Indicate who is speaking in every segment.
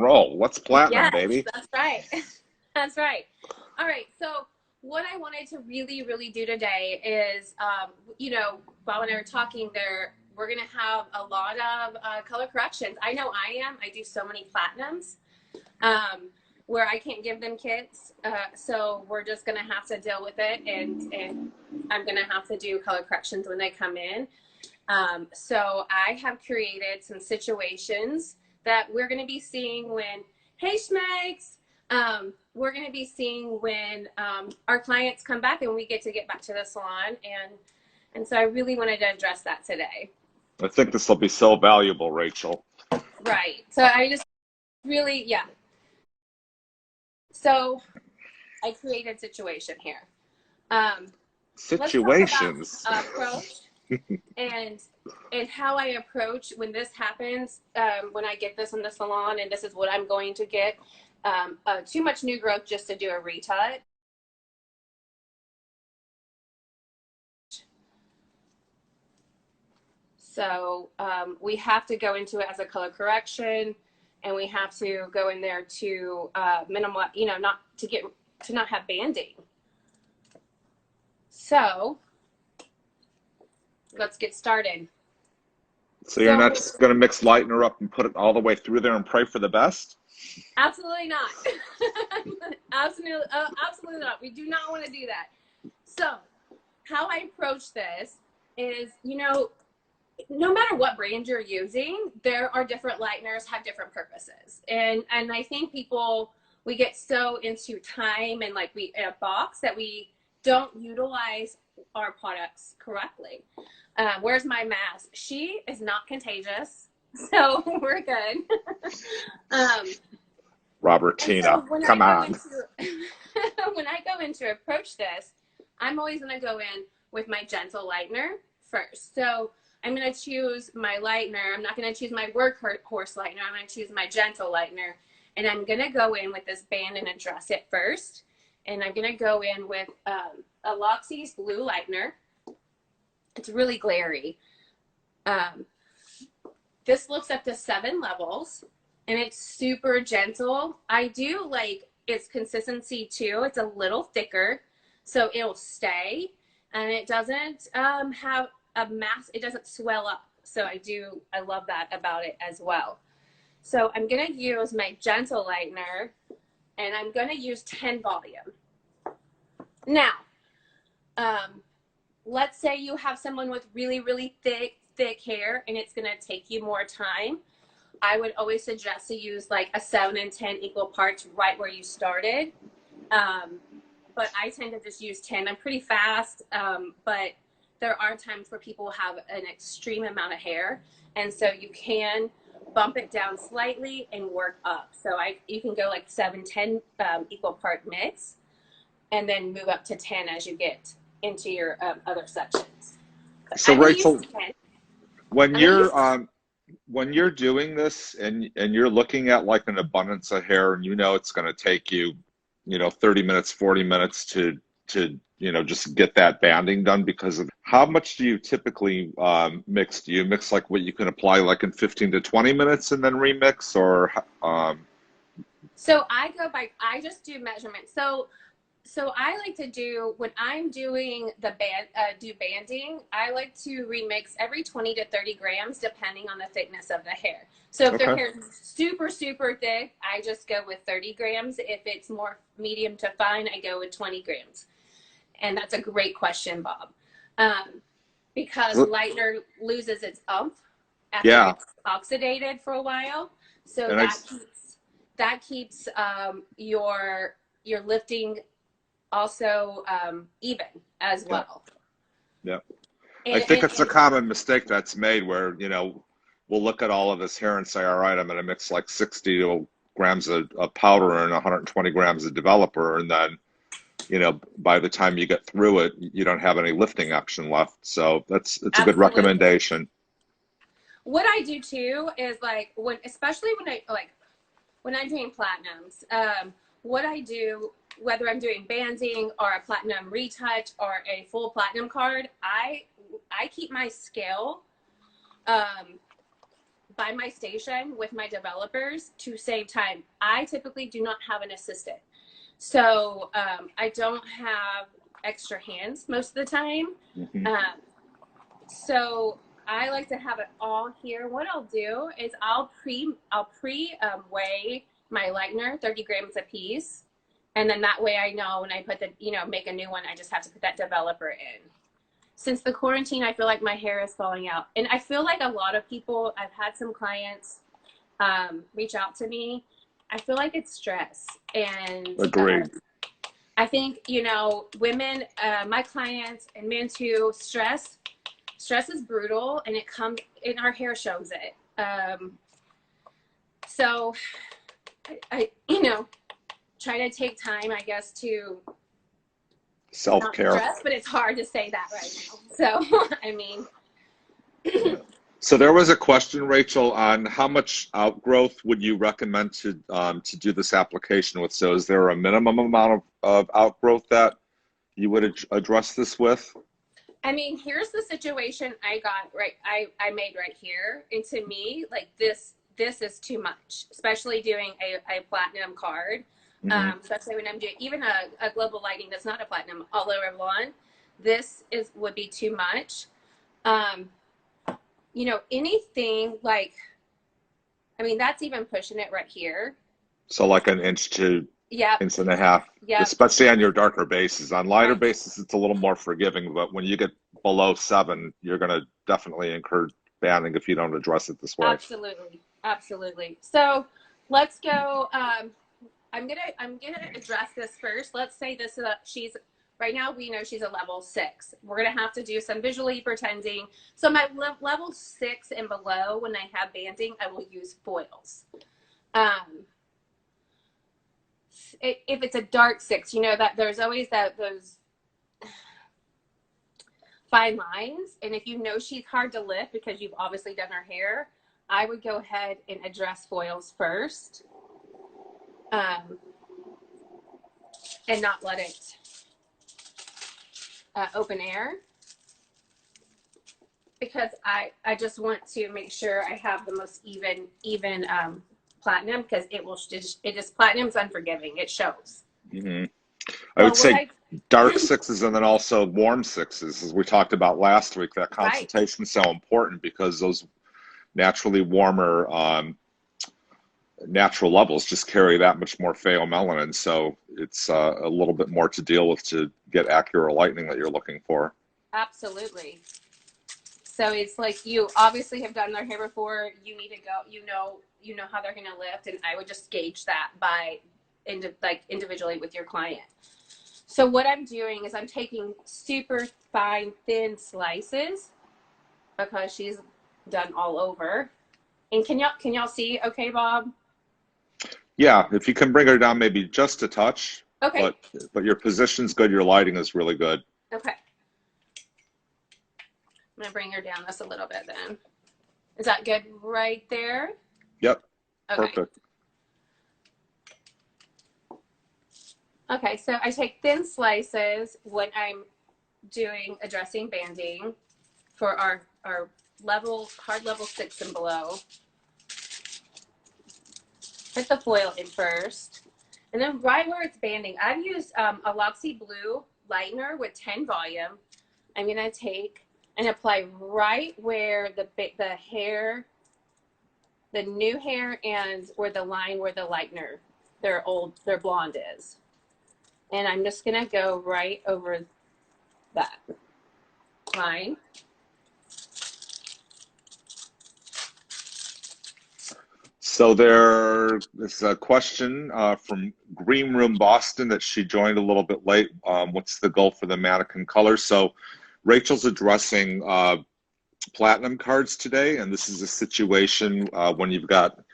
Speaker 1: Roll. What's platinum,
Speaker 2: Yes,
Speaker 1: baby?
Speaker 2: that's right. That's right. All right. So what I wanted to really, really do today is, Bob and I were talking there, we're going to have a lot of color corrections. I know I am. I do so many platinums where I can't give them kits. So we're just going to have to deal with it. And I'm going to have to do color corrections when they come in. So I have created some situations that we're going to be seeing when, hey, Schmegs, we're going to be seeing when our clients come back and we get back to the salon. And so I really wanted to address that today.
Speaker 1: I think this will be so valuable, Rachel.
Speaker 2: Right. So I just really, yeah. So I created a situation here.
Speaker 1: Situations.
Speaker 2: Let's talk about approach and how I approach when this happens, when I get this in the salon, and this is what I'm going to get. Too much new growth just to do a retouch. So we have to go into it as a color correction, and we have to go in there to minimal, not have banding. So let's get started.
Speaker 1: So you're not just going to mix lightener up and put it all the way through there and pray for the best?
Speaker 2: Absolutely not. Absolutely not. We do not want to do that. So how I approach this is, no matter what brand you're using, there are different lighteners have different purposes. And I think we get so into time and like in a box that we don't utilize our products correctly. Where's my mask? She is not contagious, so we're good.
Speaker 1: Robertina,
Speaker 2: so
Speaker 1: come on.
Speaker 2: When I go in to approach this, I'm always going to go in with my gentle lightener first. So I'm going to choose my lightener. I'm not going to choose my workhorse lightener. I'm going to choose my gentle lightener. And I'm going to go in with this band and address it first. And I'm going to go in with Aloxxi's blue lightener. It's really glary. This looks up to 7 levels. And it's super gentle. I do like its consistency too. It's a little thicker, so it'll stay. And it doesn't have a mass, it doesn't swell up. So I love that about it as well. So I'm gonna use my gentle lightener and I'm gonna use 10 volume. Now, let's say you have someone with really, really thick hair and it's gonna take you more time. I would always suggest to use like a 7 and 10 equal parts right where you started. But I tend to just use 10. I'm pretty fast, but there are times where people have an extreme amount of hair. And so you can bump it down slightly and work up. So you can go like 7, 10 equal part mix and then move up to 10 as you get into your other sections.
Speaker 1: So Rachel, when you're doing this and you're looking at like an abundance of hair and it's going to take you 30 minutes 40 minutes to just get that banding done because of how much do you typically mix? Do you mix like what you can apply like in 15 to 20 minutes and then remix, or
Speaker 2: So I just do measurements. So I like to do, when I'm doing banding, I like to remix every 20 to 30 grams depending on the thickness of the hair. So if their hair is super, super thick, I just go with 30 grams. If it's more medium to fine, I go with 20 grams. And that's a great question, Bob. Because lightener loses its umph after it's oxidated for a while. So that keeps your lifting also even as well.
Speaker 1: Yeah. I think it's a common mistake that's made where, we'll look at all of this hair and say, all right, I'm going to mix like 60 grams of powder and 120 grams of developer. And then, by the time you get through it, you don't have any lifting action left. So it's a good recommendation.
Speaker 2: What I do too is like especially when I'm doing platinums, what I do, whether I'm doing banding or a platinum retouch or a full platinum card, I keep my scale by my station with my developers to save time. I typically do not have an assistant. So I don't have extra hands most of the time. So I like to have it all here. What I'll do is I'll weigh my lightener 30 grams a piece. And then that way I know when I put make a new one, I just have to put that developer in. Since the quarantine, I feel like my hair is falling out. And I feel like a lot of people, I've had some clients reach out to me. I feel like it's stress. And
Speaker 1: agreed.
Speaker 2: I think, women, my clients and men too, stress is brutal, and it comes in our hair shows it. So I try to take time, I guess, to
Speaker 1: self-care.
Speaker 2: Not stress, but it's hard to say that right now. So, I mean.
Speaker 1: So there was a question, Rachel, on how much outgrowth would you recommend to do this application with? So is there a minimum amount of outgrowth that you would address this with?
Speaker 2: I mean, here's the situation I got I made right here. And to me, like this is too much, especially doing a platinum card. Especially when I'm doing even a global lighting that's not a platinum all over blonde. This would be too much. Anything like, I mean, that's even pushing it right here.
Speaker 1: So like an inch to inch and a half, especially on your darker bases. On lighter bases, it's a little more forgiving, but when you get below 7, you're going to definitely incur banding if you don't address it this way.
Speaker 2: Absolutely. So let's go. I'm gonna address this first. Let's say this is she's right now. We know she's a level 6. We're gonna have to do some visually pretending. So my level 6 and below, when I have banding, I will use foils. If it's a dark 6, that there's always those fine lines, and if she's hard to lift because you've obviously done her hair, I would go ahead and address foils first. And not let it open air, because I just want to make sure I have the most even platinum, because platinum's unforgiving. It shows.
Speaker 1: I would say dark 6s and then also warm 6s, as we talked about last week. That consultation is so important because those naturally warmer natural levels just carry that much more pheomelanin, so it's a little bit more to deal with to get accurate lightening that you're looking for. Absolutely.
Speaker 2: So it's like, you obviously have done their hair before. You need to go. You know how they're going to lift, and I would just gauge that by individually with your client. So what I'm doing is I'm taking super fine, thin slices because she's done all over. And can y'all see okay, Bob?
Speaker 1: Yeah, if you can bring her down maybe just a touch.
Speaker 2: Okay.
Speaker 1: But your position's good, your lighting is really good.
Speaker 2: Okay. I'm gonna bring her down just a little bit then. Is that good right there?
Speaker 1: Yep.
Speaker 2: Okay.
Speaker 1: Perfect.
Speaker 2: Okay, so I take thin slices when I'm addressing banding for our hard level 6 and below. Put the foil in first, and then right where it's banding, I've used Aloxxi Blue lightener with 10 volume. I'm gonna take and apply right where the hair, the new hair, and where the line where the lightener, their blonde is. And I'm just gonna go right over that line.
Speaker 1: So there's a question from Green Room Boston that she joined a little bit late. What's the goal for the mannequin color? So Rachel's addressing platinum cards today, and this is a situation when you've got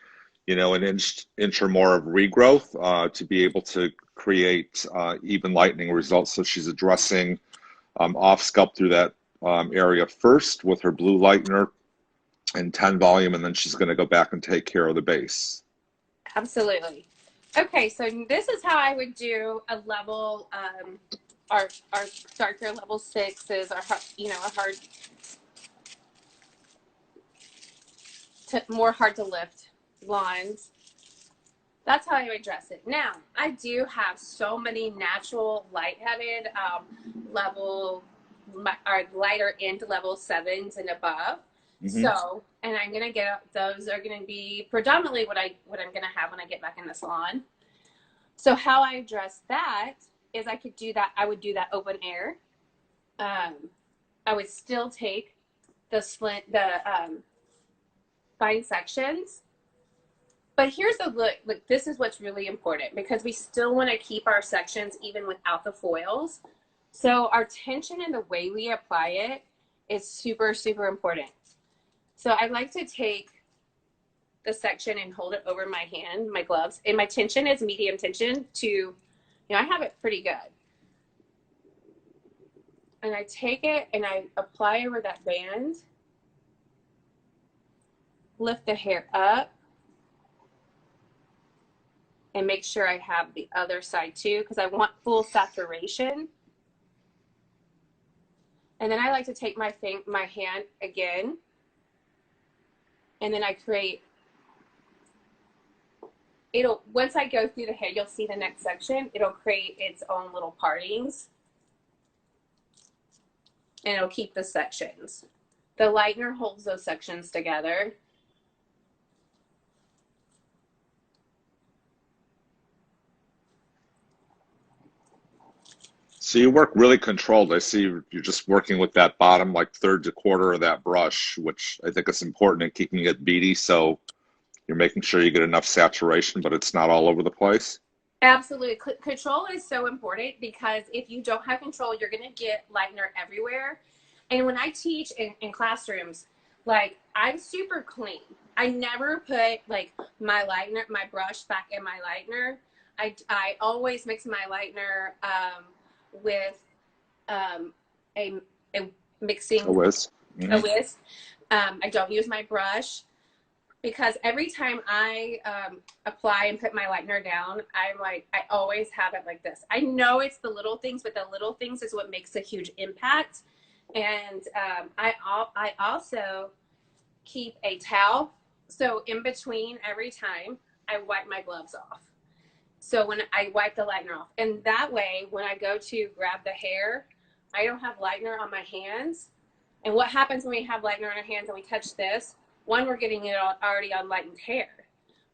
Speaker 1: an inch or more of regrowth to be able to create even lightening results. So she's addressing off sculpt through that area first with her blue lightener and 10 volume, and then she's going to go back and take care of the base.
Speaker 2: Absolutely. Okay, so this is how I would do a level, our darker level 6s, our hard more hard to lift blondes. That's how I would dress it. Now, I do have so many natural lightheaded level, or lighter end level 7s and above. So, and I'm gonna get those are gonna be predominantly what I'm gonna have when I get back in the salon. So how I dress that is I could do that. I would do that open air. I would still take the fine sections. But here's the look. Like, this is what's really important because we still want to keep our sections even without the foils. So our tension and the way we apply it is super, super important. So I like to take the section and hold it over my hand, my gloves, and my tension is medium tension to, you know, I have it pretty good. And I take it and I apply over that band, lift the hair up, and make sure I have the other side too, because I want full saturation. And then I like to take my hand again, and then I create, once I go through the hair, you'll see the next section, it'll create its own little partings, and it'll keep the sections. The lightener holds those sections together.
Speaker 1: So you work really controlled. I see you're just working with that bottom, like third to quarter of that brush, which I think is important in keeping it beady. So you're making sure you get enough saturation, but it's not all over the place.
Speaker 2: Absolutely. Control is so important because if you don't have control, you're going to get lightener everywhere. And when I teach in classrooms, like, I'm super clean. I never put like my brush back in my lightener. I always mix my lightener with a mixing
Speaker 1: A whisk.
Speaker 2: a whisk. I don't use my brush because every time I apply and put my lightener down, I always have it like this. I know it's the little things, but the little things is what makes a huge impact. And I also keep a towel. So in between every time, I wipe my gloves off. So when I wipe the lightener off, and that way, when I go to grab the hair, I don't have lightener on my hands. And what happens when we have lightener on our hands and we touch this? One, we're getting it already on lightened hair.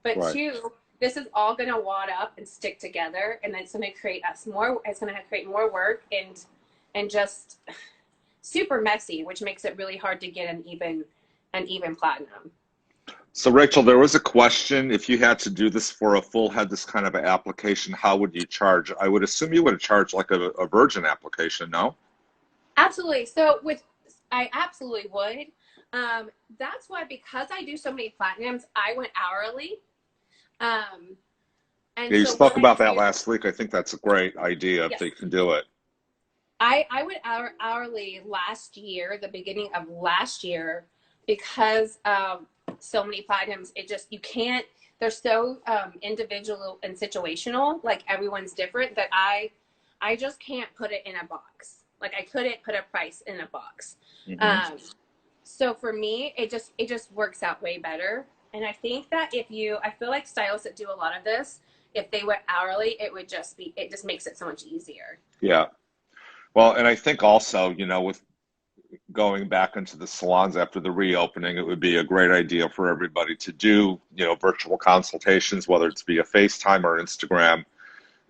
Speaker 2: But
Speaker 1: Right.
Speaker 2: two, this is all going to wad up and stick together, and it's going to create it's going to create more work and just super messy, which makes it really hard to get an even platinum.
Speaker 1: So Rachel, there was a question, if you had to do this for a full head, this kind of an application, how would you charge? I would assume you would charge like a virgin application, no?
Speaker 2: Absolutely. So I absolutely would. That's why, because I do so many platinums, I went hourly. And
Speaker 1: Yeah, you
Speaker 2: so
Speaker 1: spoke about that last week. I think that's a great idea if
Speaker 2: yes,
Speaker 1: they can do it.
Speaker 2: I went hourly last year, the beginning of last year, because so many platinums, you can't, they're so individual and situational, like everyone's different, that I just can't put it in a box. Like, I couldn't put a price in a box. So for me, it just works out way better. And I think that I feel like stylists that do a lot of this, if they went hourly, it just makes it so much easier.
Speaker 1: Yeah. Well, and I think also, you know, with going back into the salons after the reopening, it would be a great idea for everybody to do, you know, virtual consultations, whether it's via FaceTime or Instagram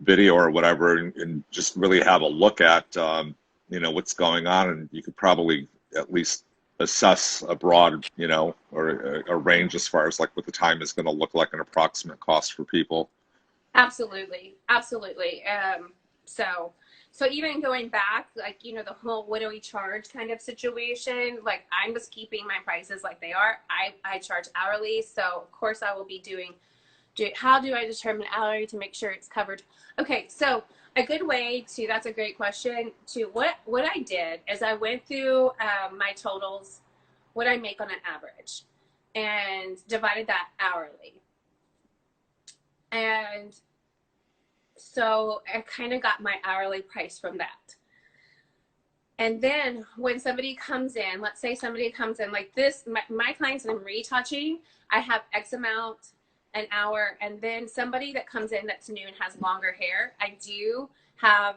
Speaker 1: video or whatever, and just really have a look at, you know, what's going on. And you could probably at least assess a broad, you know, or a range as far as like what the time is going to look like, an approximate cost for people.
Speaker 2: Absolutely. Absolutely. So even going back, like, you know, the whole what do we charge kind of situation, like, I'm just keeping my prices like they are. I charge hourly. So of course I will be how do I determine hourly to make sure it's covered? Okay. So a good way that's a great question, what I did is I went through my totals, what I make on an average, and divided that hourly. And so I kind of got my hourly price from that. And then when somebody comes in, let's say somebody comes in like this, my clients that I'm retouching, I have X amount an hour. And then somebody that comes in that's new and has longer hair, I do have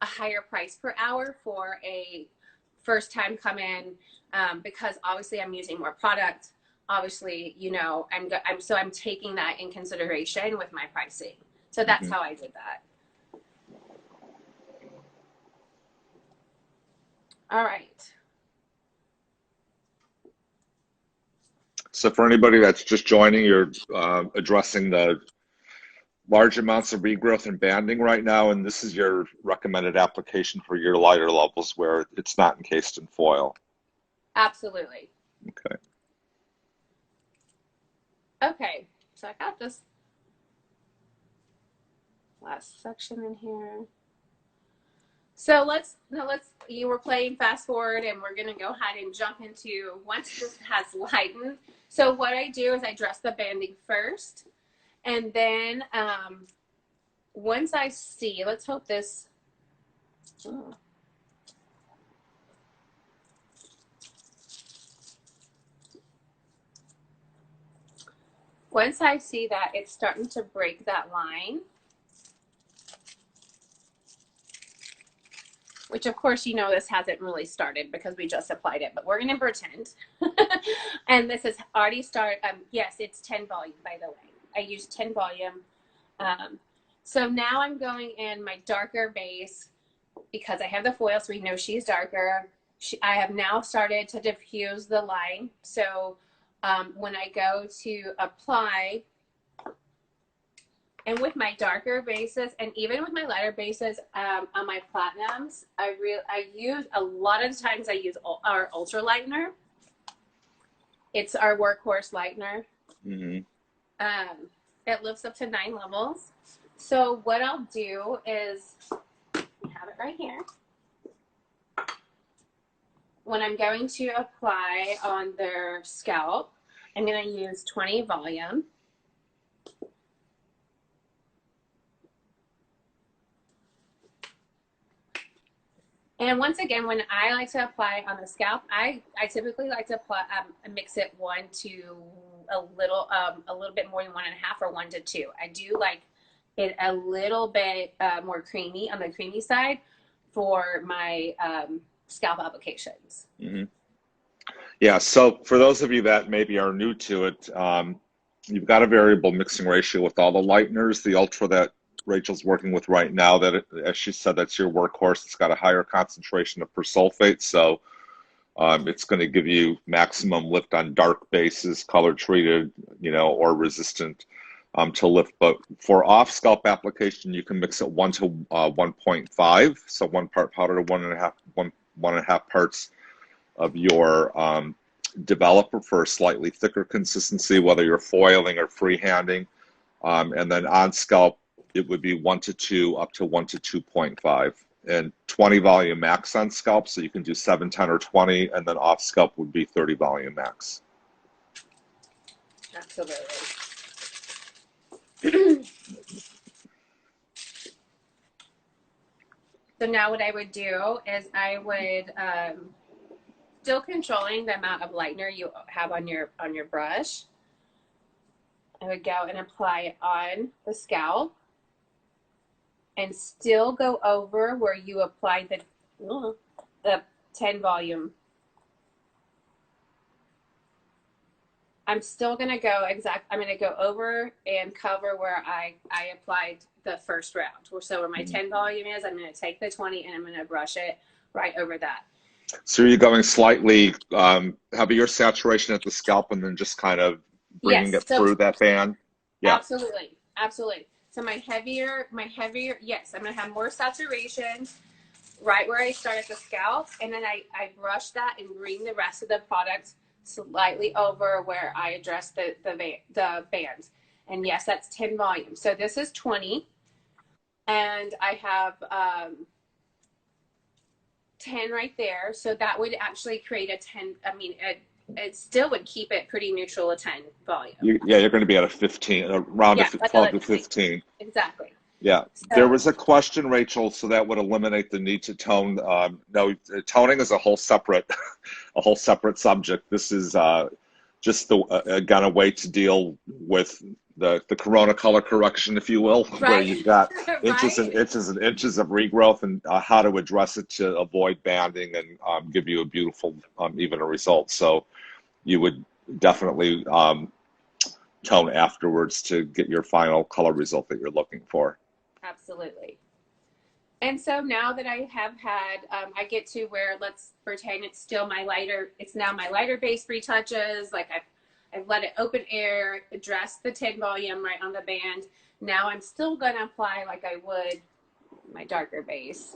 Speaker 2: a higher price per hour for a first time come in, because obviously I'm using more product. Obviously, you know, I'm taking that in consideration with my pricing. So that's how I did that. All right.
Speaker 1: So for anybody that's just joining, you're addressing the large amounts of regrowth and banding right now, and this is your recommended application for your lighter levels where it's not encased in foil.
Speaker 2: Absolutely.
Speaker 1: Okay.
Speaker 2: Okay, so I got this last section in here. So you were playing fast forward, and we're going to go ahead and jump into once this has lightened. So what I do is I dress the banding first, and then once I see, let's hope this, once I see that it's starting to break that line, which of course, you know, this hasn't really started because we just applied it, but we're going to pretend. And this has already started. Yes, it's 10 volume, by the way. I use 10 volume. So now I'm going in my darker base because I have the foil, so we know she's darker. I have now started to diffuse the line. So when I go to apply, and with my darker bases, and even with my lighter bases on my platinums, I use, a lot of the times I use our ultra lightener. It's our workhorse lightener. It lifts up to 9 levels. So what I'll do is, I have it right here. When I'm going to apply on their scalp, I'm going to use 20 volume. And once again, when I like to apply on the scalp, I typically like to apply, mix it 1 to a little bit more than 1.5 or 1 to 2. I do like it a little bit more creamy on the creamy side for my scalp applications.
Speaker 1: Yeah, so for those of you that maybe are new to it, you've got a variable mixing ratio with all the lighteners. The ultra that Rachel's working with right now, that as she said, that's your workhorse. It's got a higher concentration of persulfate, so it's going to give you maximum lift on dark bases, color treated, you know, or resistant to lift. But for off scalp application, you can mix it 1 to 1.5, so 1 part powder to 1.5 parts of your developer for a slightly thicker consistency, whether you're foiling or freehanding, and then on scalp, it would be 1 to 2 up to 1 to 2.5, and 20 volume max on scalp. So you can do 7, 10, or 20, and then off scalp would be 30 volume max.
Speaker 2: Absolutely. So now what I would do is I would, still controlling the amount of lightener you have on your brush, I would go and apply it on the scalp, and still go over where you applied the 10 volume. I'm still going to go I'm going to go over and cover where I applied the first round. So where my 10 volume is, I'm going to take the 20 and I'm going to brush it right over that.
Speaker 1: So you're going slightly heavier saturation at the scalp and then just kind of bringing it through that band? Yeah.
Speaker 2: Absolutely. Absolutely. So my heavier, yes, I'm going to have more saturation right where I start at the scalp, and then I brush that and bring the rest of the product slightly over where I address the bands. And yes, that's 10 volume. So this is 20, and I have 10 right there. So that would actually create a 10, I mean, it still would keep it pretty neutral at 10 volume.
Speaker 1: You're going to be at a 15, around a 12 to 15.
Speaker 2: Exactly.
Speaker 1: Yeah, there
Speaker 2: So
Speaker 1: was a question, Rachel, so that would eliminate the need to tone. No, toning is a whole separate, a whole separate subject. This is just the again a way to deal with the corona color correction, if you will, where
Speaker 2: right,
Speaker 1: you've got inches and
Speaker 2: right.
Speaker 1: inches and inches of regrowth, and how to address it to avoid banding and give you a beautiful, even a result. So you would definitely tone afterwards to get your final color result that you're looking for.
Speaker 2: Absolutely. And so now that I have had, I get to where, let's pretend it's still my lighter, it's now my lighter base retouches. Like I've let it open air, address the tin volume right on the band. Now I'm still going to apply like I would my darker base.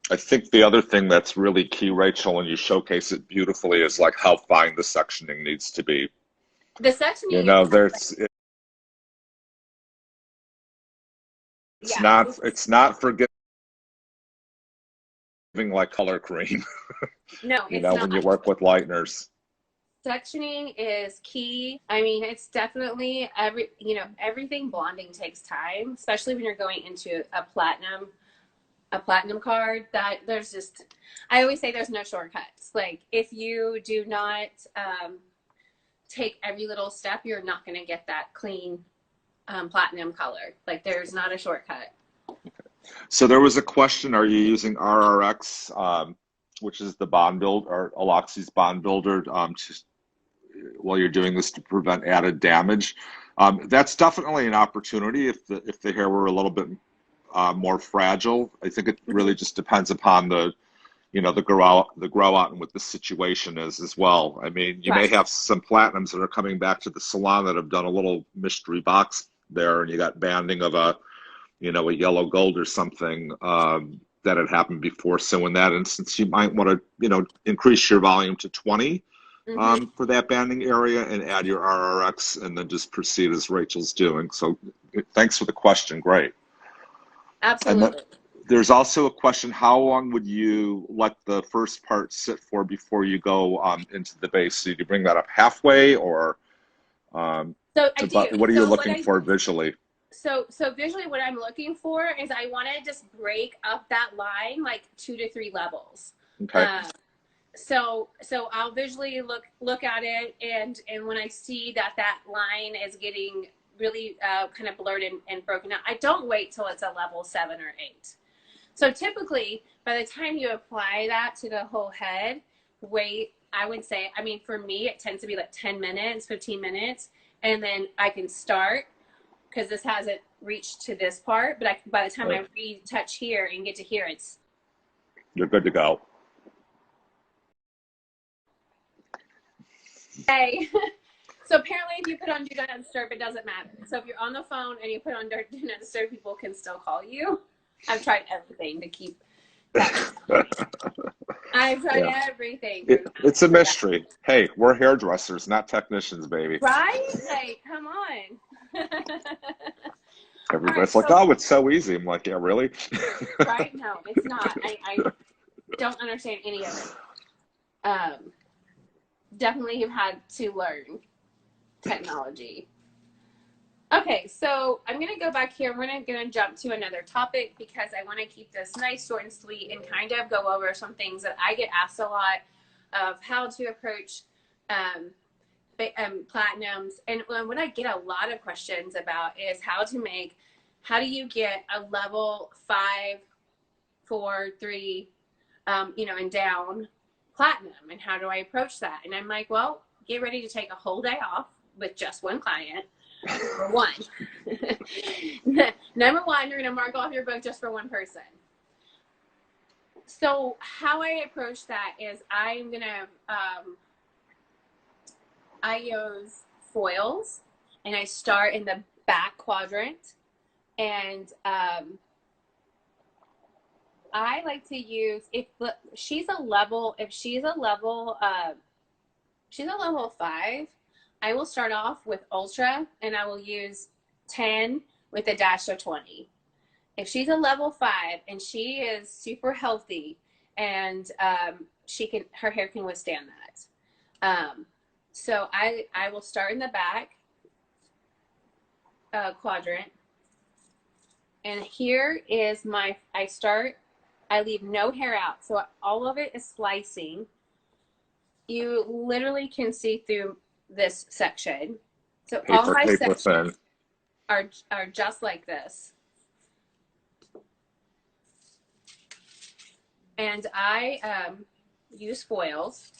Speaker 1: I think the other thing that's really key, Rachel, and you showcase it beautifully, is like how fine the sectioning needs to be.
Speaker 2: The
Speaker 1: You
Speaker 2: sectioning is
Speaker 1: know,
Speaker 2: kind of
Speaker 1: there's
Speaker 2: yeah,
Speaker 1: it's not forgiving like color cream.
Speaker 2: no,
Speaker 1: You
Speaker 2: it's
Speaker 1: know,
Speaker 2: not.
Speaker 1: when you work with lighteners.
Speaker 2: Sectioning is key. I mean, it's definitely everything blonding takes time, especially when you're going into a platinum card. That there's just, I always say there's no shortcuts. Like if you do not take every little step, you're not going to get that clean platinum color. Like there's not a shortcut.
Speaker 1: So there was a question, are you using RRX, which is the bond build, or Aloxxi's bond builder, while you're doing this to prevent added damage? That's definitely an opportunity if the hair were a little bit more fragile. I think it really just depends upon the grow out and what the situation is as well. I mean, you may
Speaker 2: Right.
Speaker 1: have some platinums that are coming back to the salon that have done a little mystery box there, and you got banding of a yellow gold or something that had happened before. So in that instance, you might want to increase your volume to 20
Speaker 2: Mm-hmm.
Speaker 1: for that banding area and add your RRX, and then just proceed as Rachel's doing. So thanks for the question. Great. And then
Speaker 2: Absolutely.
Speaker 1: there's also a question, how long would you let the first part sit for before you go into the base? So you bring that up halfway, or
Speaker 2: So I do.
Speaker 1: but what are you
Speaker 2: So what
Speaker 1: looking
Speaker 2: I
Speaker 1: for visually?
Speaker 2: so visually what I'm looking for is I want to just break up that line like 2 to 3 levels.
Speaker 1: Okay.
Speaker 2: Um, so I'll visually look at it, and when I see that line is getting really kind of blurred and broken out, I don't wait till it's a level 7 or 8. So typically, by the time you apply that to the whole head, wait, I would say, I mean, for me, it tends to be like 10 minutes, 15 minutes, and then I can start because this hasn't reached to this part, but by the time I retouch here and get to here, it's
Speaker 1: You're good to go.
Speaker 2: hey. So apparently, if you put on Do Not Disturb, it doesn't matter. So if you're on the phone and you put on Do Not Disturb, people can still call you. I've tried everything to keep that. I've tried
Speaker 1: Yeah.
Speaker 2: everything.
Speaker 1: It's a mystery. Hey, we're hairdressers, not technicians, baby.
Speaker 2: Right? Like, come on.
Speaker 1: Everybody's
Speaker 2: Right,
Speaker 1: like,
Speaker 2: so,
Speaker 1: oh, it's so easy. I'm like, yeah, really?
Speaker 2: right? No, it's not. I don't understand any of it. Definitely have had to learn technology. Okay, so I'm going to go back here. We're going to jump to another topic because I want to keep this nice, short, and sweet, and kind of go over some things that I get asked a lot of how to approach platinums. And what I get a lot of questions about is how do you get a level 5, 4, 3, and down platinum, and how do I approach that? And I'm like, well, get ready to take a whole day off with just one client. Number one. Number one, you're going to mark off your book just for one person. So how I approach that is I'm going to, I use foils, and I start in the back quadrant, and I like to use, if she's a level 5, I will start off with Ultra, and I will use 10 with a dash of 20. If she's a level 5 and she is super healthy and her hair can withstand that. So I will start in the back quadrant. And here is I leave no hair out. So all of it is slicing. You literally can see through this section. So all my sections are just like this. And I use foils.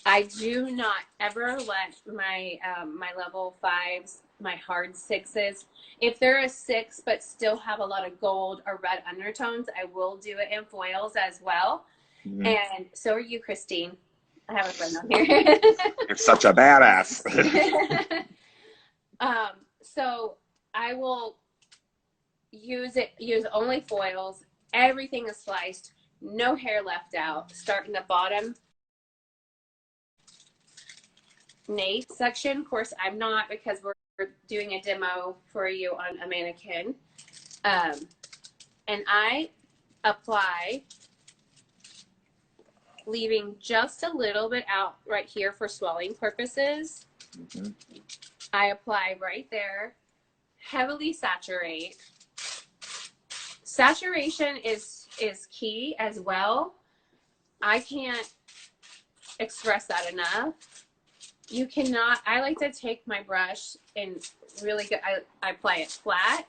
Speaker 2: I do not ever let my my level 5s, my hard 6s, if they're a 6 but still have a lot of gold or red undertones, I will do it in foils as well. Mm-hmm. And so are you, Christine. I have a friend on here.
Speaker 1: You're such a badass.
Speaker 2: So I will use only foils. Everything is sliced, no hair left out. Start in the bottom nape section. Of course, I'm not, because we're doing a demo for you on a mannequin. And I apply, leaving just a little bit out right here for swelling purposes. Mm-hmm. I apply right there, heavily saturate. Saturation is key as well. I can't express that enough. You cannot, I like to take my brush and really good, I apply it flat,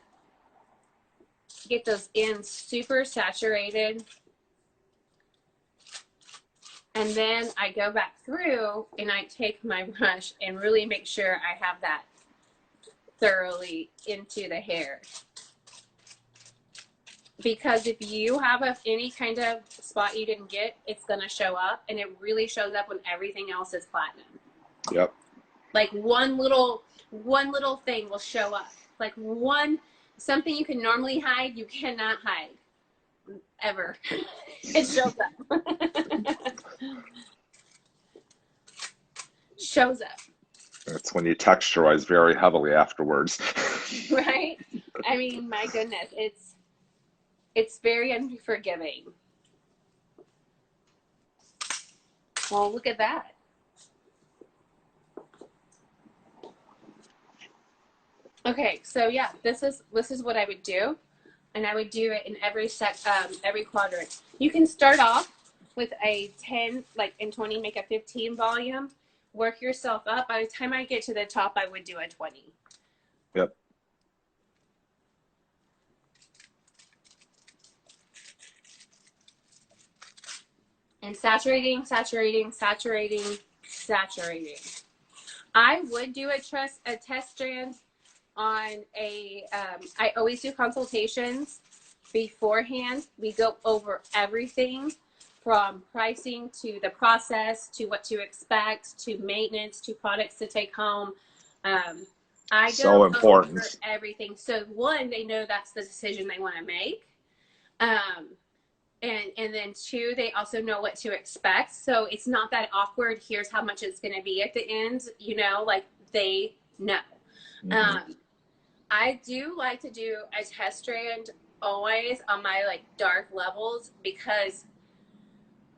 Speaker 2: get those ends super saturated, and then I go back through and I take my brush and really make sure I have that thoroughly into the hair. Because if you have any kind of spot you didn't get, it's going to show up, and it really shows up when everything else is platinum.
Speaker 1: Yep.
Speaker 2: Like one little thing will show up. Like something you can normally hide, you cannot hide. Ever. It shows up. Shows up.
Speaker 1: That's when you texturize very heavily afterwards.
Speaker 2: Right? I mean, my goodness, it's very unforgiving. Well, look at that. Okay, so yeah, this is what I would do, and I would do it in every quadrant. You can start off with a 10, like in 20, make a 15 volume, work yourself up. By the time I get to the top, I would do a 20.
Speaker 1: Yep.
Speaker 2: And saturating, saturating, saturating, saturating. I would do a test strand on I always do consultations beforehand. We go over everything from pricing to the process to what to expect to maintenance to products to take home. I go over everything. So one, they know that's the decision they want to make. And then two, they also know what to expect. So it's not that awkward. Here's how much it's going to be at the end. You know, like they know. Mm-hmm. I do like to do a test strand always on my like dark levels, because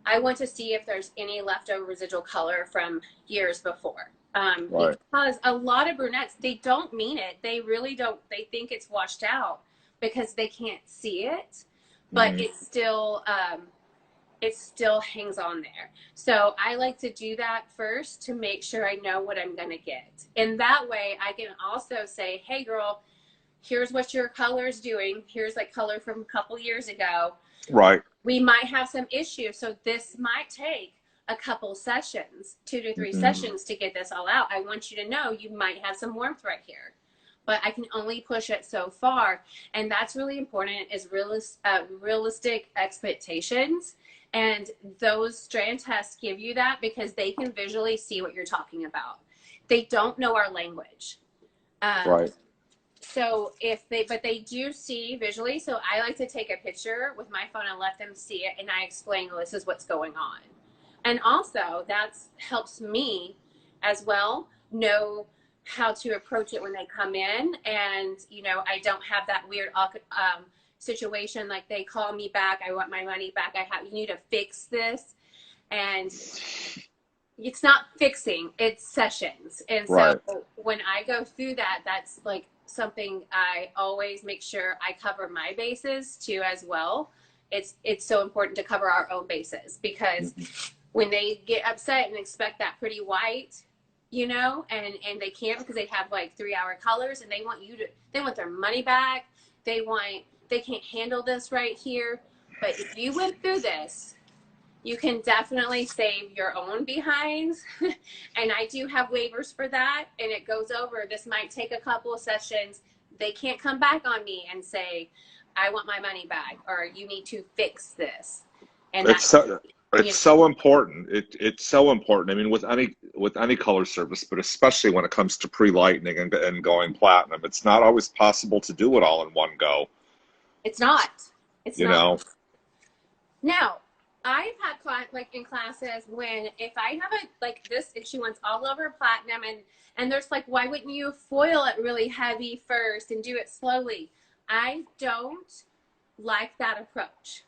Speaker 2: I want to see if there's any leftover residual color from years before. Right. Because a lot of brunettes, they don't mean it. They really don't. They think it's washed out because they can't see it. But mm-hmm. It still hangs on there. So I like to do that first to make sure I know what I'm going to get. And that way I can also say, hey girl, here's what your color is doing. Here's like color from a couple years ago. Right. We might have some issues. So this might take a couple sessions, 2 to 3 mm-hmm. sessions to get this all out. I want you to know you might have some warmth right here, but I can only push it so far. And that's really important, is realistic expectations. And those strand tests give you that because they can visually see what you're talking about. They don't know our language. Right. So but they do see visually. So I like to take a picture with my phone and let them see it. And I explain, well, this is what's going on. And also that helps me as well know how to approach it when they come in. And, you know, I don't have that weird situation like they call me back, I want my money back, you need to fix this. And it's not fixing, it's sessions. And so when I go through that, that's like something I always make sure I cover my bases too as well. It's so important to cover our own bases, because when they get upset and expect that pretty white, you know, and they can't because they have like 3-hour colors, and they want their money back. They can't handle this right here. But if you went through this, you can definitely save your own behinds. And I do have waivers for that. And it goes over, this might take a couple of sessions. They can't come back on me and say, I want my money back, or you need to fix this. And
Speaker 1: it's so important. It's so important. I mean, with any color service, but especially when it comes to pre-lightening and going platinum, it's not always possible to do it all in one go.
Speaker 2: It's not. It's
Speaker 1: you
Speaker 2: not.
Speaker 1: know.
Speaker 2: Now, I've had clients like in classes when if I have this, if she wants all over platinum, and there's like, why wouldn't you foil it really heavy first and do it slowly? I don't like that approach,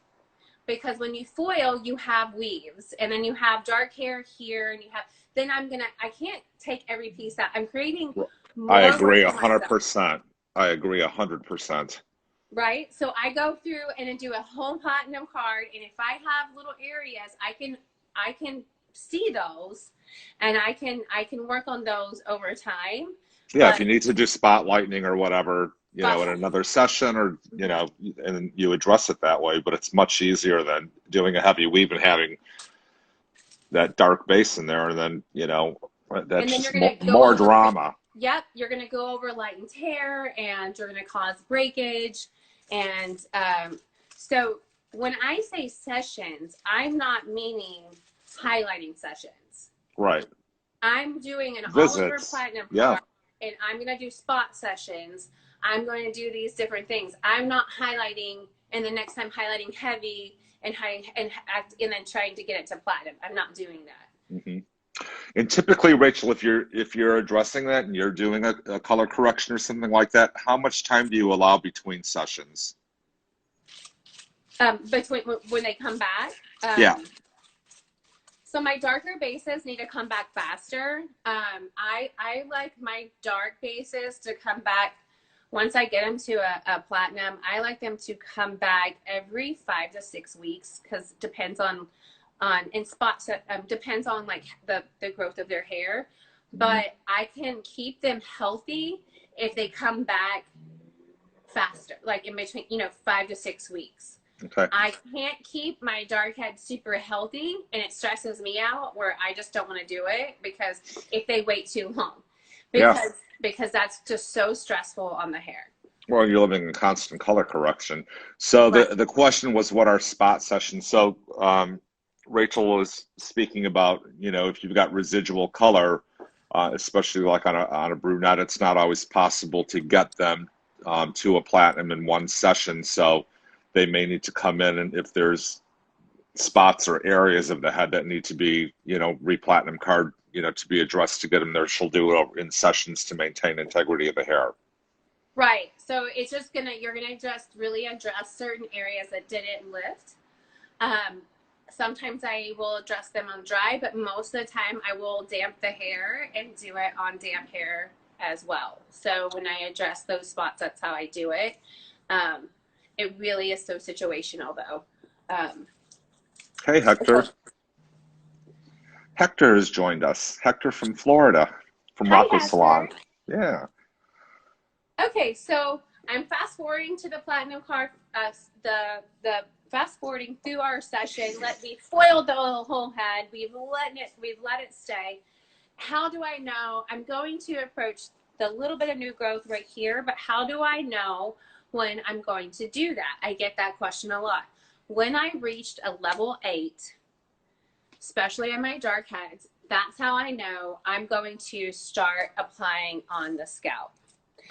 Speaker 2: because when you foil, you have weaves, and then you have dark hair here, and I can't take every piece out. I'm creating more.
Speaker 1: I agree 100%. I agree 100%.
Speaker 2: Right? So I go through and do a whole platinum card, and if I have little areas, I can see those, and I can work on those over time.
Speaker 1: Yeah, if you need to do spot lightening or whatever, you know, in another session, or, you know, and you address it that way, but it's much easier than doing a heavy weave and having that dark base in there, and then, you know, that's just more drama.
Speaker 2: Yep, you're going to go over lightened hair, and you're going to cause breakage. And so when I say sessions, I'm not meaning highlighting sessions.
Speaker 1: Right.
Speaker 2: I'm doing an all-over platinum card, and I'm going to do spot sessions. I'm going to do these different things. I'm not highlighting, and the next time highlighting heavy and then trying to get it to platinum. I'm not doing that.
Speaker 1: And typically, Rachel, if you're addressing that and you're doing a color correction or something like that, how much time do you allow between sessions?
Speaker 2: Between when they come back? So my darker bases need to come back faster. I like my dark bases to come back. Once I get them to a platinum, I like them to come back every 5 to 6 weeks, because it depends on in spots, depends on like the growth of their hair. But I can keep them healthy if they come back faster, like in between, 5 to 6 weeks.
Speaker 1: Okay.
Speaker 2: I can't keep my dark head super healthy, and it stresses me out, where I just don't want to do it, because if they wait too long, because that's just so stressful on the hair.
Speaker 1: Well, you're living in constant color correction. So the question was, what are spot sessions? So Rachel was speaking about, if you've got residual color, especially like on a brunette, it's not always possible to get them to a platinum in one session. So they may need to come in, and if there's spots or areas of the head that need to be, re-platinum card, to be addressed to get them there, she'll do it in sessions to maintain integrity of the hair.
Speaker 2: Right. So it's just you're gonna just really address certain areas that didn't lift. Sometimes I will address them on dry, but most of the time I will damp the hair and do it on damp hair as well. So when I address those spots, that's how I do it. It really is so situational, though.
Speaker 1: Hey, Hector. Hector has joined us. Hector from Florida, from Rocco Salon. Yeah.
Speaker 2: Okay, so I'm fast forwarding to the platinum card. The fast forwarding through our session. We foiled the whole head. We've let it stay. How do I know? I'm going to approach the little bit of new growth right here, but how do I know when I'm going to do that? I get that question a lot. When I reached a level 8, especially on my dark heads, that's how I know I'm going to start applying on the scalp.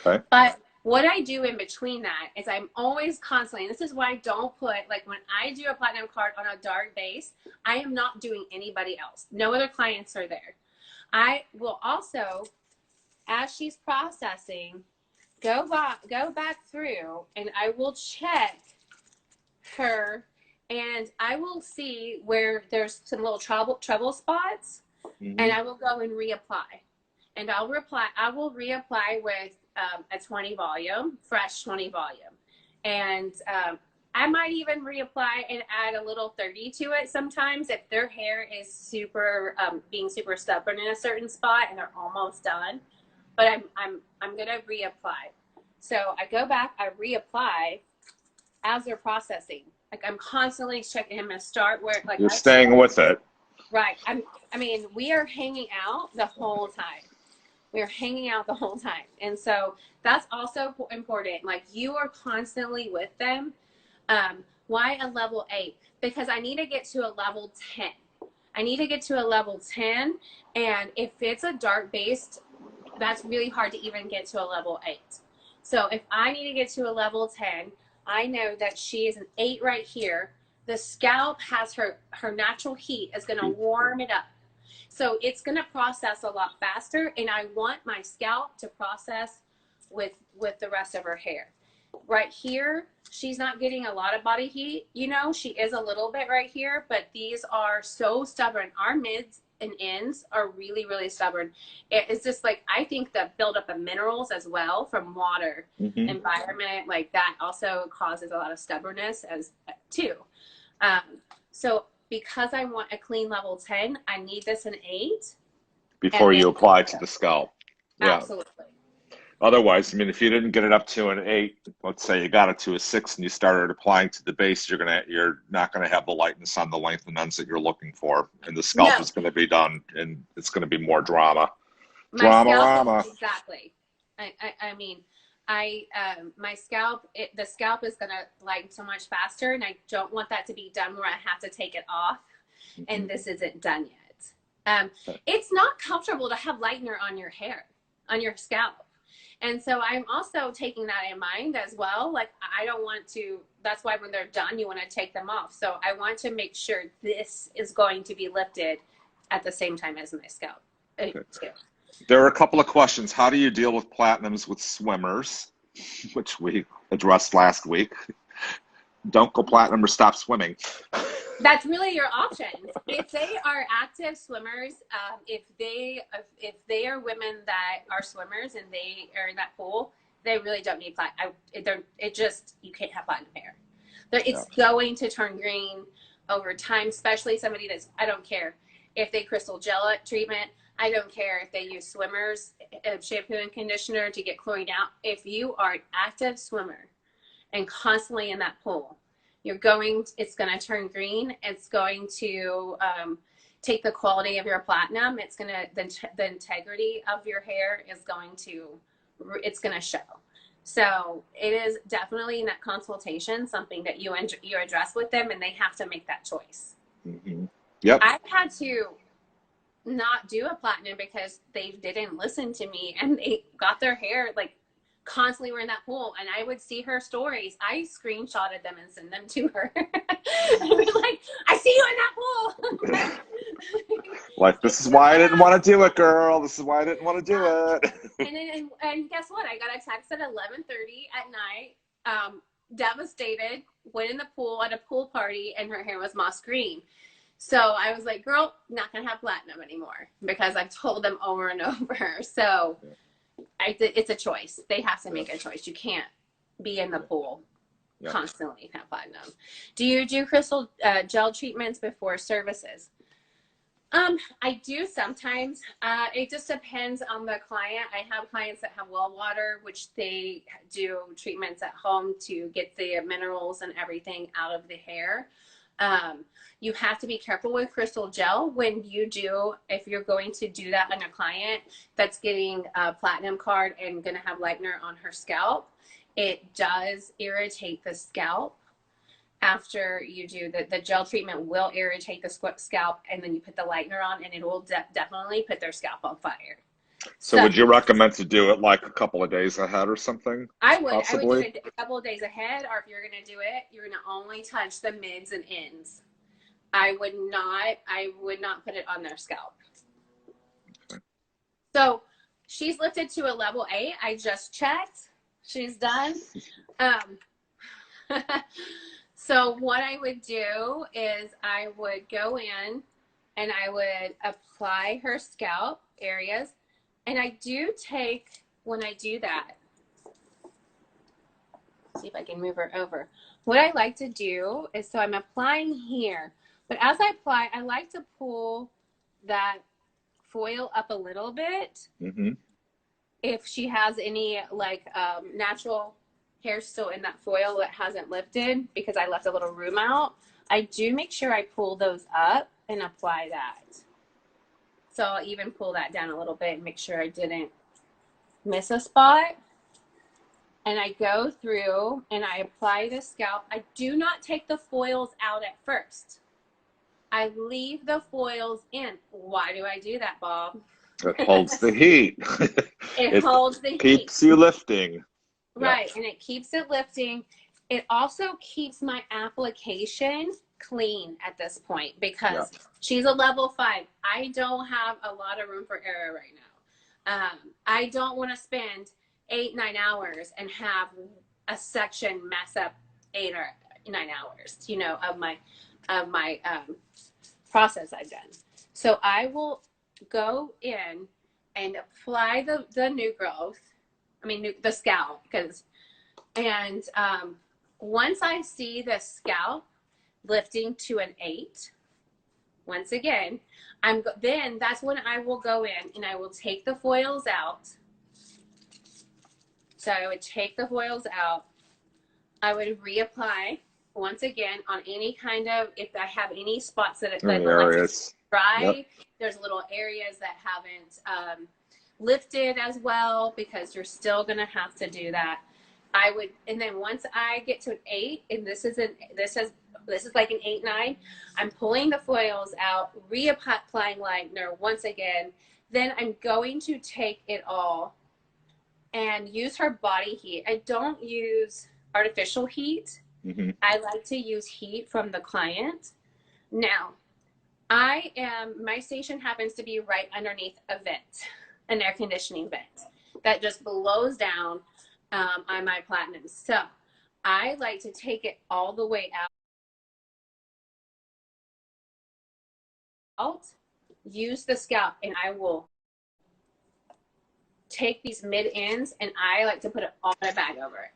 Speaker 1: Okay.
Speaker 2: But what I do in between that is I'm always constantly, and this is why I don't put, like when I do a platinum card on a dark base, I am not doing anybody else. No other clients are there. I will also as she's processing, go back through, and I will check her, and I will see where there's some little trouble spots, and I will go and reapply. And I will reapply with a 20 volume, fresh 20 volume. And I might even reapply and add a little 30 to it sometimes if their hair is super, being super stubborn in a certain spot and they're almost done. But I'm gonna reapply. So I go back, I reapply as they're processing. Like, I'm constantly checking. I'm gonna start where, like,
Speaker 1: you're staying with it.
Speaker 2: Right. I mean, we are hanging out the whole time. We're hanging out the whole time. And so that's also important. Like, you are constantly with them. Why a level 8? Because I need to get to a level 10. I need to get to a level 10. And if it's a dark based, that's really hard to even get to a level 8. So if I need to get to a level 10, I know that she is an 8 right here. The scalp has her natural heat is going to warm it up. So it's going to process a lot faster, and I want my scalp to process with the rest of her hair. Right here, she's not getting a lot of body heat. You know, she is a little bit right here, but these are so stubborn. Our mids and ends are really, really stubborn. It's just like, I think the buildup of minerals as well from water, environment, like that also causes a lot of stubbornness as too. So because I want a clean level 10, I need this an 8.
Speaker 1: Before you apply to the scalp. Yeah.
Speaker 2: Absolutely.
Speaker 1: Otherwise, I mean, if you didn't get it up to an 8, let's say you got it to a 6 and you started applying to the base, you're not gonna have the lightness on the length and ends that you're looking for. And the scalp is gonna be done, and it's gonna be more drama. Drama.
Speaker 2: Exactly. I mean, my scalp, the scalp is gonna lighten so much faster, and I don't want that to be done where I have to take it off, and this isn't done yet. It's not comfortable to have lightener on your hair, on your scalp. And so I'm also taking that in mind as well. Like, I don't want to, that's why when they're done, you want to take them off. So I want to make sure this is going to be lifted at the same time as my scalp.
Speaker 1: There are a couple of questions. How do you deal with platinums with swimmers, which we addressed last week? Don't go platinum or stop swimming.
Speaker 2: That's really your option. If they are active swimmers, if they are women that are swimmers and they are in that pool, they really don't need platinum. You can't have platinum hair. It's going to turn green over time, especially somebody that's, I don't care if they crystal gel treatment. I don't care if they use swimmers, shampoo and conditioner to get chlorine out. If you are an active swimmer and constantly in that pool, it's going to turn green. It's going to take the quality of your platinum. It's going to, the integrity of your hair is going to, it's going to show. So it is definitely in that consultation, something that you address with them, and they have to make that choice.
Speaker 1: Yep.
Speaker 2: I've had to not do a platinum because they didn't listen to me, and they got their hair like constantly were in that pool, and I would see her stories. I screenshotted them and send them to her. And we're like, I see you in that pool.
Speaker 1: Like, this is why I didn't want to do it, girl. This is why I didn't want to do
Speaker 2: it. And guess what? I got a text at 11:30 at night, devastated, went in the pool at a pool party, and her hair was moss green. So I was like, girl, not going to have platinum anymore, because I've told them over and over. So it's a choice. They have to make a choice. You can't be in the pool constantly and have platinum. Do you do crystal gel treatments before services? I do sometimes. It just depends on the client. I have clients that have well water, which they do treatments at home to get the minerals and everything out of the hair. You have to be careful with crystal gel when you do, if you're going to do that on a client that's getting a platinum card and going to have lightener on her scalp. It does irritate the scalp. After you do the gel treatment will irritate the scalp, and then you put the lightener on, and it will definitely put their scalp on fire.
Speaker 1: So would you recommend to do it like a couple of days ahead or something?
Speaker 2: I would.
Speaker 1: Possibly?
Speaker 2: I would do it a couple of days ahead, or if you're going to do it, you're going to only touch the mids and ends. I would not put it on their scalp. Okay. So she's lifted to a level 8. I just checked. She's done. So what I would do is I would go in and I would apply her scalp areas. And I do take, when I do that, see if I can move her over. What I like to do is, so I'm applying here, but as I apply, I like to pull that foil up a little bit. If she has any like natural hair still in that foil that hasn't lifted, because I left a little room out, I do make sure I pull those up and apply that. So I'll even pull that down a little bit and make sure I didn't miss a spot. And I go through and I apply the scalp. I do not take the foils out at first. I leave the foils in. Why do I do that, Bob?
Speaker 1: It holds the heat.
Speaker 2: It holds the heat.
Speaker 1: Keeps you lifting.
Speaker 2: Right, and it keeps it lifting. It also keeps my application clean at this point, because she's a level 5. I don't have a lot of room for error right now. I don't want to spend 8-9 hours and have a section mess up 8 or 9 hours, you know, of my process I've done. So I will go in and apply the new growth. I mean, the scalp, and once I see the scalp lifting to an 8, once again, then that's when I will go in and I will take the foils out. So I would take the foils out. I would reapply once again on any kind of, if I have any spots that
Speaker 1: areas
Speaker 2: dry, there's little areas that haven't lifted as well, because you're still gonna have to do that. I would, and then once I get to an 8, and this is like an 8-9, I'm pulling the foils out, reapplying lightener once again. Then I'm going to take it all and use her body heat. I don't use artificial heat. I like to use heat from the client. Now, my station happens to be right underneath a vent, an air conditioning vent that just blows down on my platinum. So I like to take it all the way out, use the scalp, and I will take these mid ends and I like to put it all in a bag over it.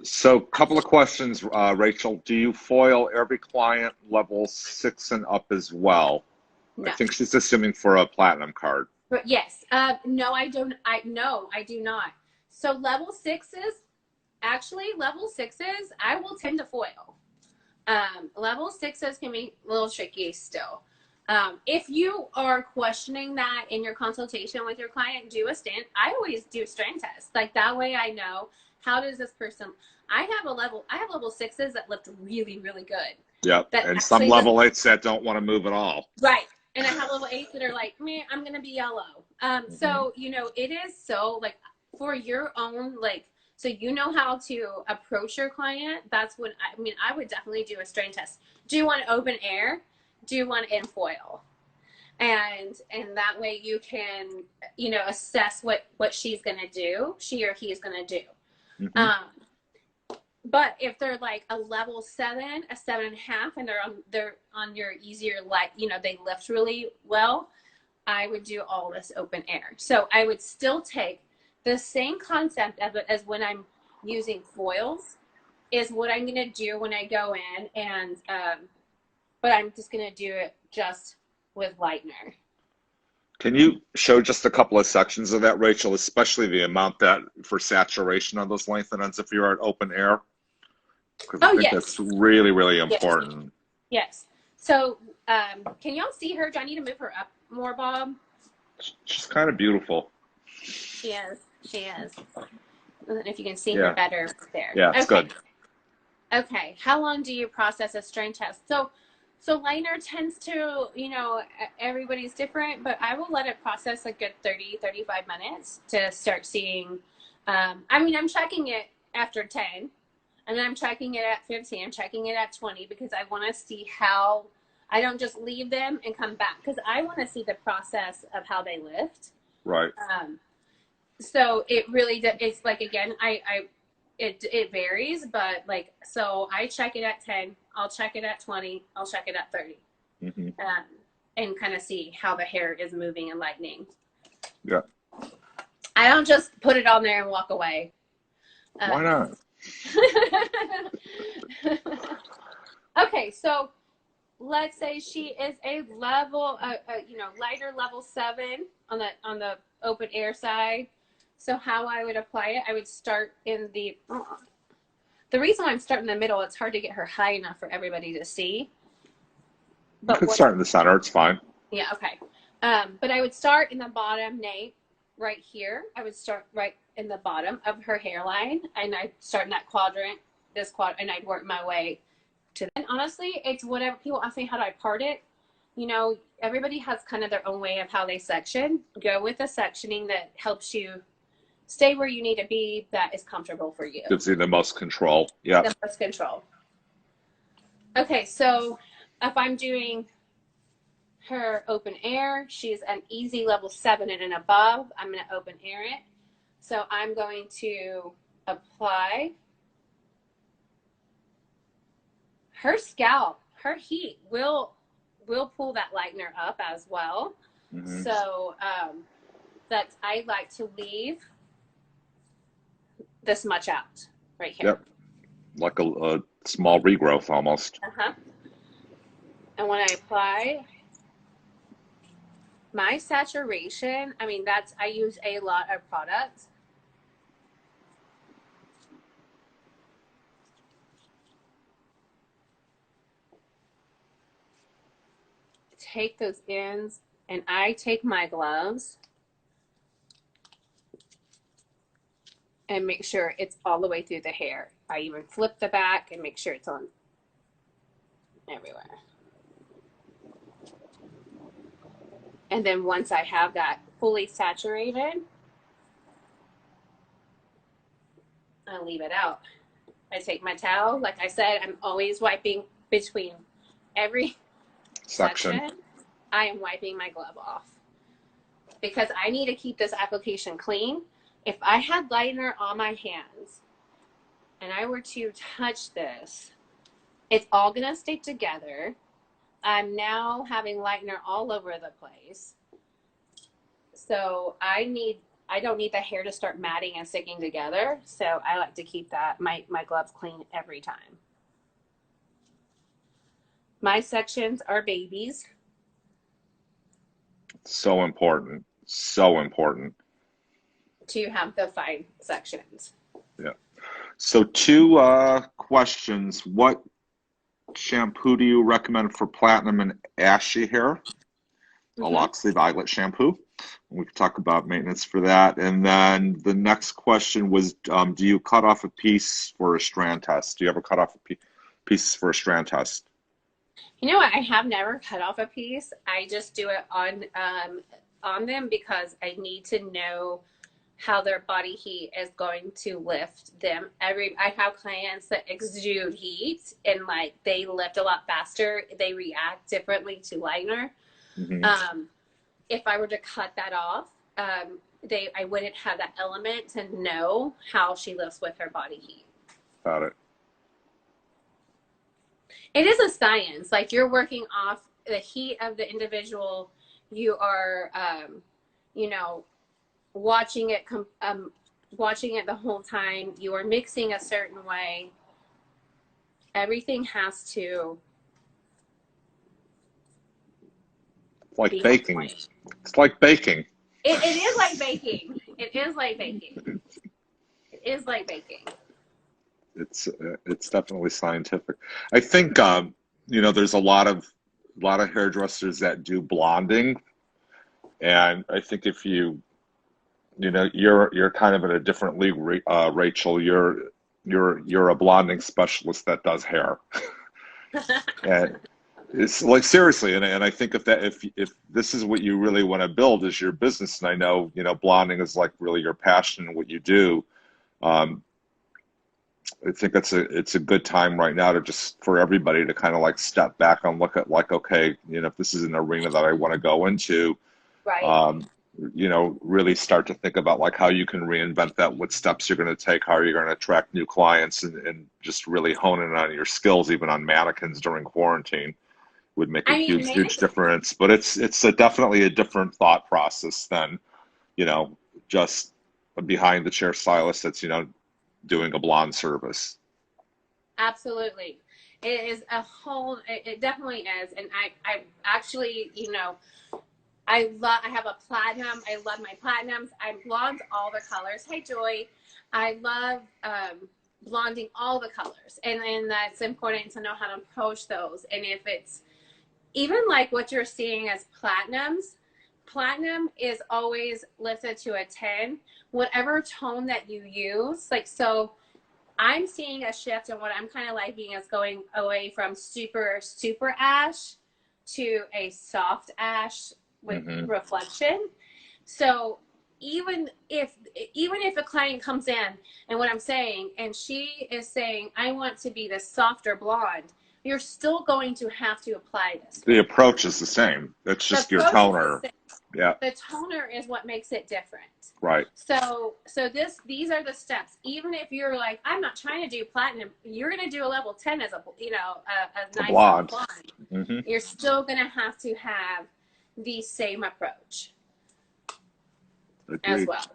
Speaker 1: So a couple of questions, Rachel. Do you foil every client level 6 and up as well?
Speaker 2: No.
Speaker 1: I think she's assuming for a platinum card.
Speaker 2: But yes, no, I don't. No, I do not. So level 6s, actually level 6s, I will tend to foil. Level 6s can be a little tricky still. If you are questioning that in your consultation with your client, I always do strain tests. Like that way I know, how does this person, I have level 6s that lift really, really good.
Speaker 1: Yep, and some level 8s that don't want to move at all.
Speaker 2: Right. And I have level 8s that are like, man, I'm going to be yellow. So, you know, it is so like for your own, like, so you know how to approach your client. That's what, I would definitely do a strain test. Do you want open air? Do you want in foil? And that way you can, you know, assess what she's going to do, she or he is going to do. But if they're like a level 7, a 7.5, and they're on your easier, like, you know, they lift really well, I would do all this open air. So I would still take the same concept as when I'm using foils, is what I'm going to do when I go in, and but I'm just going to do it just with lightener.
Speaker 1: Can you show just a couple of sections of that, Rachel, especially the amount that for saturation on those length and ends if you're at open air? Because I think that's really, really important.
Speaker 2: Yes. So can y'all see her? Do I need to move her up more, Bob?
Speaker 1: She's kind of beautiful.
Speaker 2: She is. She is. I don't know if you can see her better there.
Speaker 1: Yeah, it's good.
Speaker 2: Okay. How long do you process a strain test? So lightener tends to, you know, everybody's different, but I will let it process a good 30, 35 minutes to start seeing. I'm checking it after 10, and then I'm checking it at 15. I'm checking it at 20 because I want to see how, I don't just leave them and come back, because I want to see the process of how they lift.
Speaker 1: Right.
Speaker 2: So it really, it's like, again, it varies, but like, so I check it at 10, I'll check it at 20, I'll check it at 30,
Speaker 1: Mm-hmm.
Speaker 2: and kind of see how the hair is moving and lightening.
Speaker 1: Yeah.
Speaker 2: I don't just put it on there and walk away.
Speaker 1: Why not?
Speaker 2: Okay, so let's say she is a level, lighter level 7 on the open air side. So how I would apply it, I would start in the reason why I'm starting in the middle, it's hard to get her high enough for everybody to see.
Speaker 1: But you could start in the center, it's fine.
Speaker 2: Yeah, okay. But I would start in the bottom nape right here. I would start right in the bottom of her hairline, and I'd start in that quadrant, and I'd work my way to that. And honestly, it's whatever people ask me, how do I part it? You know, everybody has kind of their own way of how they section. Go with the sectioning that helps you stay where you need to be, that is comfortable for you.
Speaker 1: Gives you the most control. Yeah.
Speaker 2: The most control. Okay, so if I'm doing her open air, she's an easy level 7 and above. I'm going to open air it. So I'm going to apply her scalp. Her heat will pull that lightener up as well. Mm-hmm. So I like to leave this much out right here.
Speaker 1: Yep. Like a small regrowth almost.
Speaker 2: Uh-huh. And when I apply my saturation, I mean, I use a lot of products. Take those ends, and I take my gloves and make sure it's all the way through the hair. I even flip the back and make sure it's on everywhere. And then once I have that fully saturated, I leave it out. I take my towel. Like I said, I'm always wiping between every section. I am wiping my glove off because I need to keep this application clean. If I had lightener on my hands and I were to touch this, it's all going to stick together. I'm now having lightener all over the place. So I don't need the hair to start matting and sticking together. So I like to keep my gloves clean every time. My sections are babies.
Speaker 1: So important. So important.
Speaker 2: To have the fine sections.
Speaker 1: Yeah. So 2 questions. What shampoo do you recommend for platinum and ashy hair? Mm-hmm. Aloxxi Violet shampoo. We can talk about maintenance for that. And then the next question was, do you cut off a piece for a strand test? Do you ever cut off a piece for a strand test?
Speaker 2: You know what? I have never cut off a piece. I just do it on them because I need to know how their body heat is going to lift them. I have clients that exude heat and like they lift a lot faster. They react differently to lightener. Mm-hmm. If I were to cut that off, I wouldn't have that element to know how she lifts with her body heat.
Speaker 1: Got it.
Speaker 2: It is a science. Like you're working off the heat of the individual. You are, watching it the whole time. You are mixing a certain way. Everything has to.
Speaker 1: It's like baking. It's like baking.
Speaker 2: It is like baking. It is like baking. It is like baking.
Speaker 1: It's definitely scientific. I think there's a lot of hairdressers that do blonding, and I think if you're kind of in a different league, Rachel. You're a blonding specialist that does hair, and it's like seriously. And I think if this is what you really want to build is your business, and I know blonding is like really your passion and what you do. I think it's a good time right now to just for everybody to kind of like step back and look at like, okay, if this is an arena that I want to go into,
Speaker 2: right.
Speaker 1: you know, really start to think about like how you can reinvent that, what steps you're going to take, how you're going to attract new clients, and just really hone in on your skills, even on mannequins during quarantine, would make a
Speaker 2: I mean,
Speaker 1: huge
Speaker 2: mannequin.
Speaker 1: difference. But it's definitely a different thought process than, you know, just a behind the chair stylist that's, you know, doing a blonde service.
Speaker 2: Absolutely. It is a whole, it definitely is. And I actually, you know, I have a platinum. I love my platinums. I blonde all the colors. Hey, Joy. I love blonding all the colors. And that's important to know how to approach those. And if it's even like what you're seeing as platinums, platinum is always lifted to a 10. Whatever tone that you use, like, so I'm seeing a shift, and what I'm kind of liking is going away from super ash to a soft ash with
Speaker 1: Hmm.
Speaker 2: reflection. So even if a client comes in, and what I'm saying, and she is saying, I want to be the softer blonde, you're still going to have to apply this
Speaker 1: The
Speaker 2: one.
Speaker 1: approach is the same. It's
Speaker 2: The
Speaker 1: just your
Speaker 2: approach is the
Speaker 1: toner.
Speaker 2: same.
Speaker 1: Yeah,
Speaker 2: The toner is what makes it different.
Speaker 1: right.
Speaker 2: So these are the steps. Even if you're like, I'm not trying to do platinum, you're gonna do a level 10 as a, you know, a
Speaker 1: A
Speaker 2: nice soft
Speaker 1: blonde.
Speaker 2: blonde.
Speaker 1: Hmm.
Speaker 2: You're still gonna have to have the same approach as
Speaker 1: Agreed.
Speaker 2: well.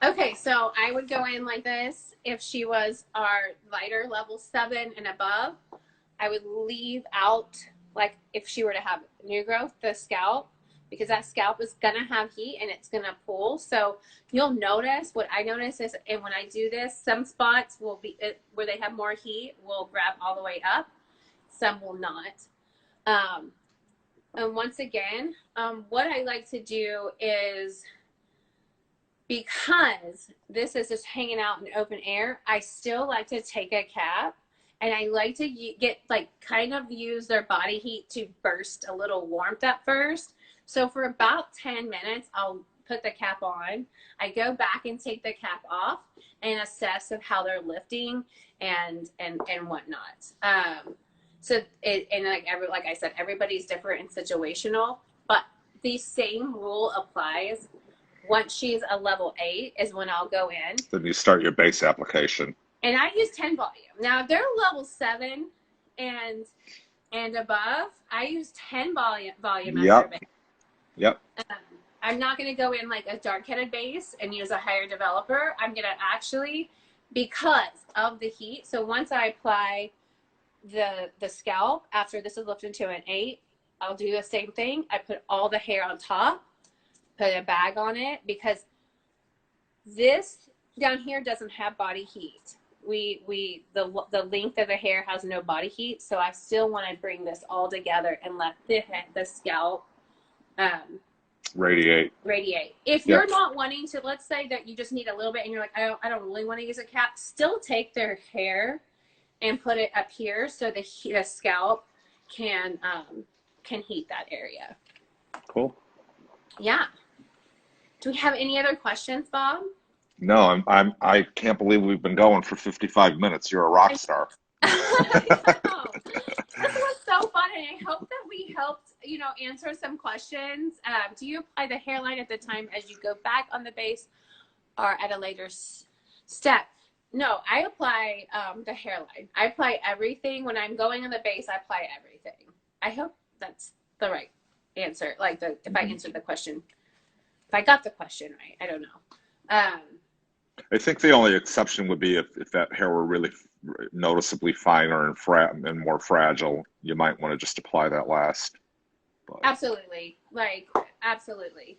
Speaker 2: Okay, so I would go in like this. If she was our lighter level 7 and above, I would leave out, like if she were to have new growth, the scalp, because that scalp is gonna have heat and it's gonna pull. So you'll notice, what I notice is, and when I do this, some spots will be where they have more heat will grab all the way up, some will not. Um, and once again, what I like to do is, because this is just hanging out in open air, I still like to take a cap, and I like to get, like, kind of use their body heat to burst a little warmth at first. So for about 10 minutes, I'll put the cap on. I go back and take the cap off and assess of how they're lifting and whatnot. So it, and like I said, everybody's different and situational, but the same rule applies. Once she's a level 8 is when I'll go in.
Speaker 1: Then you start your base application.
Speaker 2: And I use 10 volume. Now, if they're level 7 and above, I use 10 volume as their
Speaker 1: Yep.
Speaker 2: base.
Speaker 1: Yep.
Speaker 2: I'm not going to go in like a dark-headed base and use a higher developer. I'm going to actually, because of the heat, so once I apply the scalp, after this is lifted to an 8, I'll do the same thing. I put all the hair on top, put a bag on it, because this down here doesn't have body heat. The length of the hair has no body heat, so I still want to bring this all together and let the scalp
Speaker 1: Radiate.
Speaker 2: If
Speaker 1: Yep.
Speaker 2: you're not wanting to, let's say that you just need a little bit and you're like, I don't really want to use a cap, still take their hair and put it up here so the scalp can heat that area.
Speaker 1: Cool.
Speaker 2: Yeah. Do we have any other questions, Bob?
Speaker 1: No, I can't believe we've been going for 55 minutes. You're a rock star.
Speaker 2: I know. This was so fun, and I hope that we helped, you know, answer some questions. Do you apply the hairline at the time as you go back on the base, or at a later step? No, I apply the hairline. I apply everything when I'm going on the base. I apply everything. I hope that's the right answer. Like if I answered the question, if I got the question right, I don't know.
Speaker 1: I think the only exception would be if that hair were really noticeably finer and more fragile, you might want to just apply that last. But.
Speaker 2: Absolutely. Absolutely.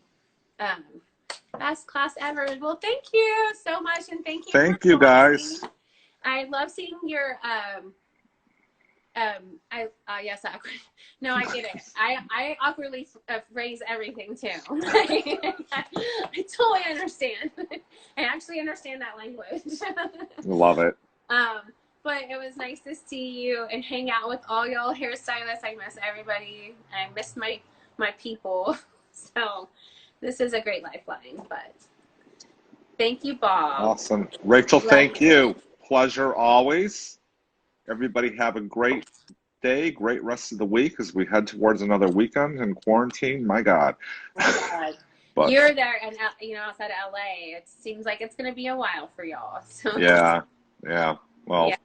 Speaker 2: Best class ever. Well, thank you so much, and thank you.
Speaker 1: Thank you, guys.
Speaker 2: I love seeing your yes, awkward. No, I get it. I awkwardly phrase everything too. I totally understand. I actually understand that language.
Speaker 1: Love it.
Speaker 2: But it was nice to see you and hang out with all y'all hairstylists. I miss everybody. I miss my people. So this is a great lifeline. But thank you, Bob.
Speaker 1: Awesome. Rachel, thank you. Pleasure always. Everybody have a great day, great rest of the week as we head towards another weekend in quarantine. My God.
Speaker 2: Oh my God.
Speaker 1: But
Speaker 2: you're there, and outside of LA, it seems like it's going to be a while for y'all. So
Speaker 1: yeah, well,
Speaker 2: yeah,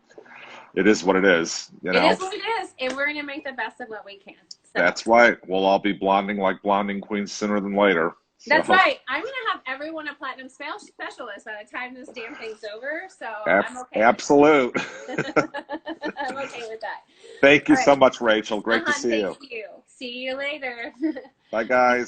Speaker 1: it is what it is,
Speaker 2: it is what it is, and we're going to make the best of what we can. So
Speaker 1: That's right. We'll all be blonding like blonding queens sooner than later.
Speaker 2: that's right. I'm going to have everyone a platinum specialist by the time this damn thing's over. So I'm okay.
Speaker 1: Absolute.
Speaker 2: I'm okay with that.
Speaker 1: Thank you
Speaker 2: All
Speaker 1: so
Speaker 2: right.
Speaker 1: much, Rachel. Great to see you.
Speaker 2: Thank you. See you later.
Speaker 1: Bye, guys.